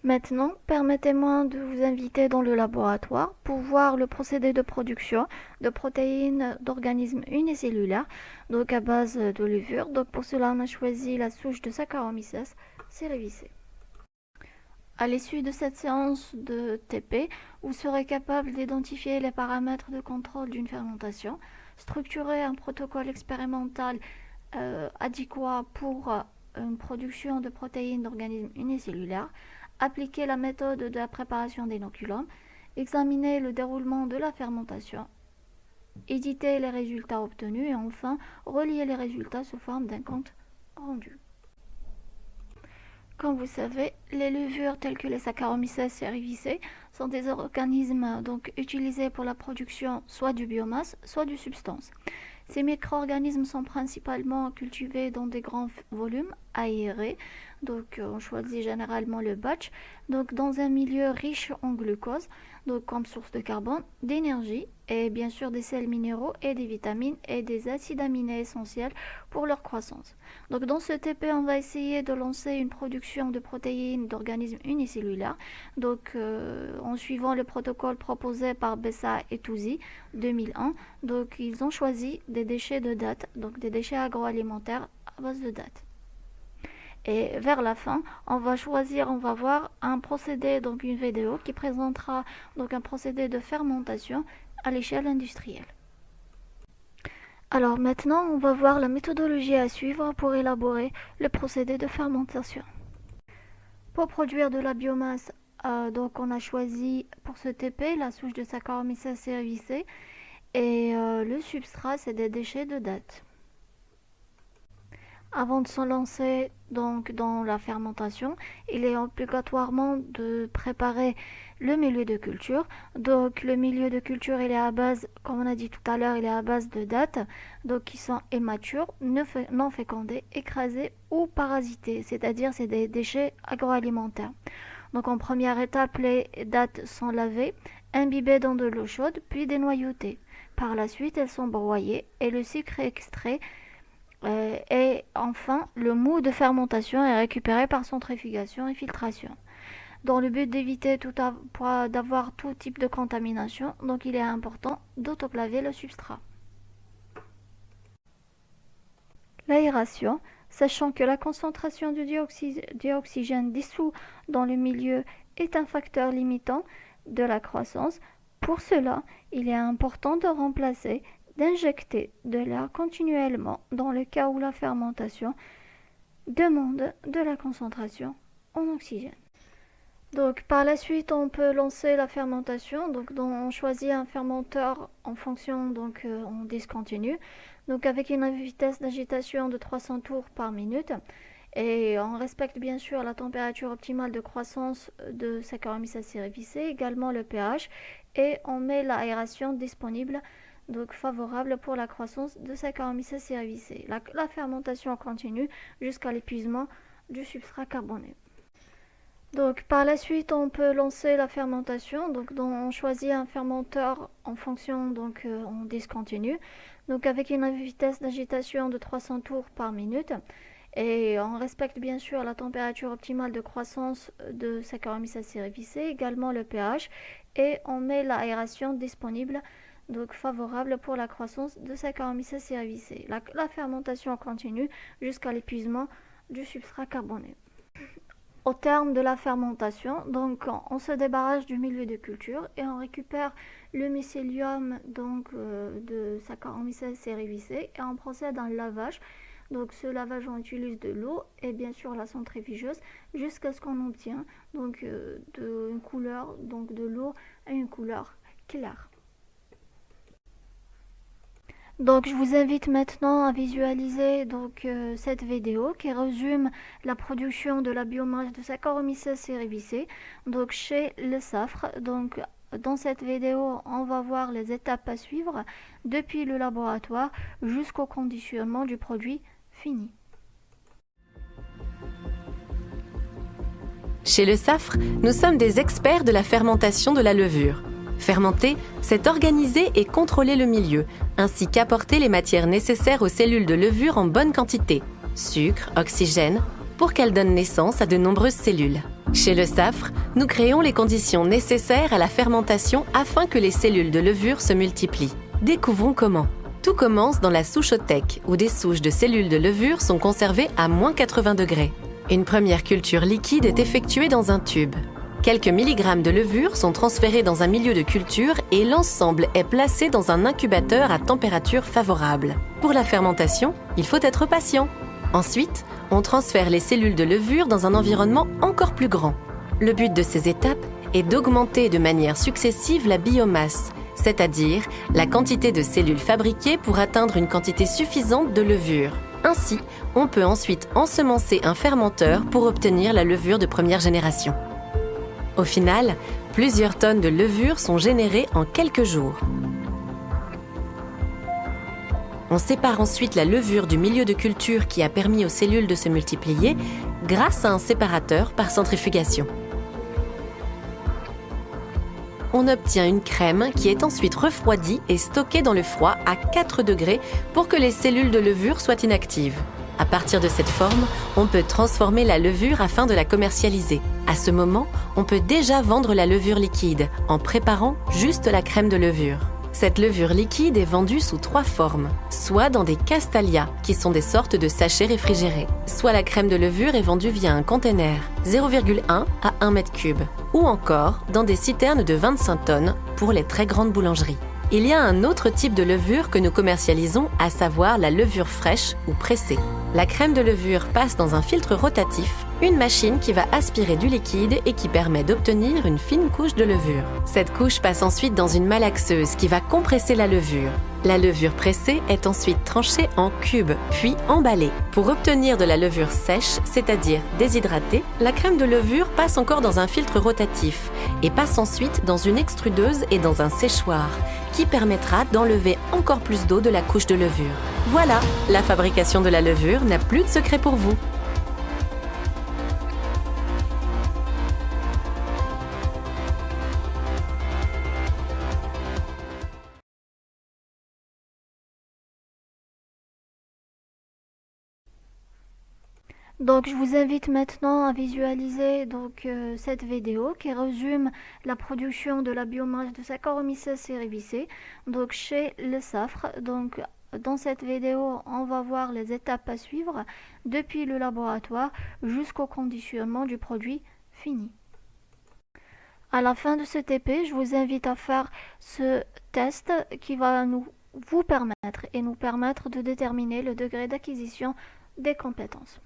Maintenant, permettez-moi de vous inviter dans le laboratoire pour voir le procédé de production de protéines d'organismes unicellulaires, donc à base de levure. Donc pour cela, on a choisi la souche de Saccharomyces cerevisiae. À l'issue de cette séance de TP, vous serez capable d'identifier les paramètres de contrôle d'une fermentation, structurer un protocole expérimental adéquat pour une production de protéines d'organismes unicellulaires, appliquer la méthode de la préparation d'inoculums, examiner le déroulement de la fermentation, éditer les résultats obtenus et enfin relier les résultats sous forme d'un compte rendu. Comme vous savez, les levures telles que les Saccharomyces cerevisiae sont des organismes donc utilisés pour la production soit de biomasse, soit de substances. Ces micro-organismes sont principalement cultivés dans des grands volumes aérés, donc on choisit généralement le batch, donc dans un milieu riche en glucose, donc comme source de carbone, d'énergie et bien sûr des sels minéraux et des vitamines et des acides aminés essentiels pour leur croissance. Donc dans ce TP, on va essayer de lancer une production de protéines d'organismes unicellulaires, donc en suivant le protocole proposé par Bessa et Touzy 2001. Donc ils ont choisi des déchets de date, donc des déchets agroalimentaires à base de date. Et vers la fin, on va voir un procédé, donc une vidéo qui présentera donc un procédé de fermentation à l'échelle industrielle. Alors maintenant, on va voir la méthodologie à suivre pour élaborer le procédé de fermentation. Pour produire de la biomasse, donc on a choisi pour ce TP la souche de Saccharomyces cerevisiae et le substrat c'est des déchets de date. Avant de se lancer donc dans la fermentation, il est obligatoirement de préparer le milieu de culture. Donc le milieu de culture, il est à base, comme on a dit tout à l'heure, il est à base de dattes, donc qui sont immatures, non fécondés, écrasés ou parasités, c'est-à-dire c'est des déchets agroalimentaires. Donc en première étape, les dattes sont lavées, imbibées dans de l'eau chaude, puis dénoyautées. Par la suite, elles sont broyées et le sucre est extrait. Et enfin, le mou de fermentation est récupéré par centrifugation et filtration. Dans le but d'éviter d'avoir tout type de contamination, donc il est important d'autoclaver le substrat. L'aération, sachant que la concentration du dioxygène dissous dans le milieu est un facteur limitant de la croissance, pour cela, il est important d'injecter de l'air continuellement dans le cas où la fermentation demande de la concentration en oxygène. Donc par la suite, on peut lancer la fermentation. Donc on choisit un fermenteur en fonction en discontinu. Donc avec une vitesse d'agitation de 300 tours par minute. Et on respecte bien sûr la température optimale de croissance de Saccharomyces cerevisiae, également le pH, et on met l'aération disponible, donc favorable pour la croissance de Saccharomyces cerevisiae. La fermentation continue jusqu'à l'épuisement du substrat carboné. Donc par la suite, on peut lancer la fermentation. Donc on choisit un fermenteur en fonction en discontinu. Donc avec une vitesse d'agitation de 300 tours par minute. Et on respecte bien sûr la température optimale de croissance de Saccharomyces cerevisiae, également le pH, et on met l'aération disponible, donc favorable pour la croissance de Saccharomyces cerevisiae. La fermentation continue jusqu'à l'épuisement du substrat carboné. Au terme de la fermentation, donc on se débarrasse du milieu de culture et on récupère le mycélium de Saccharomyces cerevisiae et on procède à un lavage. Donc ce lavage, on utilise de l'eau et bien sûr la centrifugeuse jusqu'à ce qu'on obtient une couleur, donc de l'eau à une couleur claire. Donc je vous invite maintenant à visualiser cette vidéo qui résume la production de la biomasse de Saccharomyces cerevisiae donc chez le SAFRE. Donc dans cette vidéo, on va voir les étapes à suivre depuis le laboratoire jusqu'au conditionnement du produit fini. Chez le SAFRE, nous sommes des experts de la fermentation de la levure. Fermenter, c'est organiser et contrôler le milieu, ainsi qu'apporter les matières nécessaires aux cellules de levure en bonne quantité, sucre, oxygène, pour qu'elles donnent naissance à de nombreuses cellules. Chez le Safre, nous créons les conditions nécessaires à la fermentation afin que les cellules de levure se multiplient. Découvrons comment. Tout commence dans la souchothèque, où des souches de cellules de levure sont conservées à -80 degrés. Une première culture liquide est effectuée dans un tube. Quelques milligrammes de levure sont transférés dans un milieu de culture et l'ensemble est placé dans un incubateur à température favorable. Pour la fermentation, il faut être patient. Ensuite, on transfère les cellules de levure dans un environnement encore plus grand. Le but de ces étapes est d'augmenter de manière successive la biomasse, c'est-à-dire la quantité de cellules fabriquées pour atteindre une quantité suffisante de levure. Ainsi, on peut ensuite ensemencer un fermenteur pour obtenir la levure de première génération. Au final, plusieurs tonnes de levure sont générées en quelques jours. On sépare ensuite la levure du milieu de culture qui a permis aux cellules de se multiplier grâce à un séparateur par centrifugation. On obtient une crème qui est ensuite refroidie et stockée dans le froid à 4 degrés pour que les cellules de levure soient inactives. À partir de cette forme, on peut transformer la levure afin de la commercialiser. À ce moment, on peut déjà vendre la levure liquide en préparant juste la crème de levure. Cette levure liquide est vendue sous 3 formes, soit dans des castalia, qui sont des sortes de sachets réfrigérés, soit la crème de levure est vendue via un container, 0,1 à 1 mètre cube, ou encore dans des citernes de 25 tonnes pour les très grandes boulangeries. Il y a un autre type de levure que nous commercialisons, à savoir la levure fraîche ou pressée. La crème de levure passe dans un filtre rotatif, une machine qui va aspirer du liquide et qui permet d'obtenir une fine couche de levure. Cette couche passe ensuite dans une malaxeuse qui va compresser la levure. La levure pressée est ensuite tranchée en cubes, puis emballée. Pour obtenir de la levure sèche, c'est-à-dire déshydratée, la crème de levure passe encore dans un filtre rotatif et passe ensuite dans une extrudeuse et dans un séchoir, qui permettra d'enlever encore plus d'eau de la couche de levure. Voilà, la fabrication de la levure n'a plus de secret pour vous. Donc, je vous invite maintenant à visualiser cette vidéo qui résume la production de la biomasse de Saccharomyces cerevisiae donc chez le Safre. Donc, dans cette vidéo, on va voir les étapes à suivre depuis le laboratoire jusqu'au conditionnement du produit fini. À la fin de ce TP, je vous invite à faire ce test qui va vous permettre de déterminer le degré d'acquisition des compétences.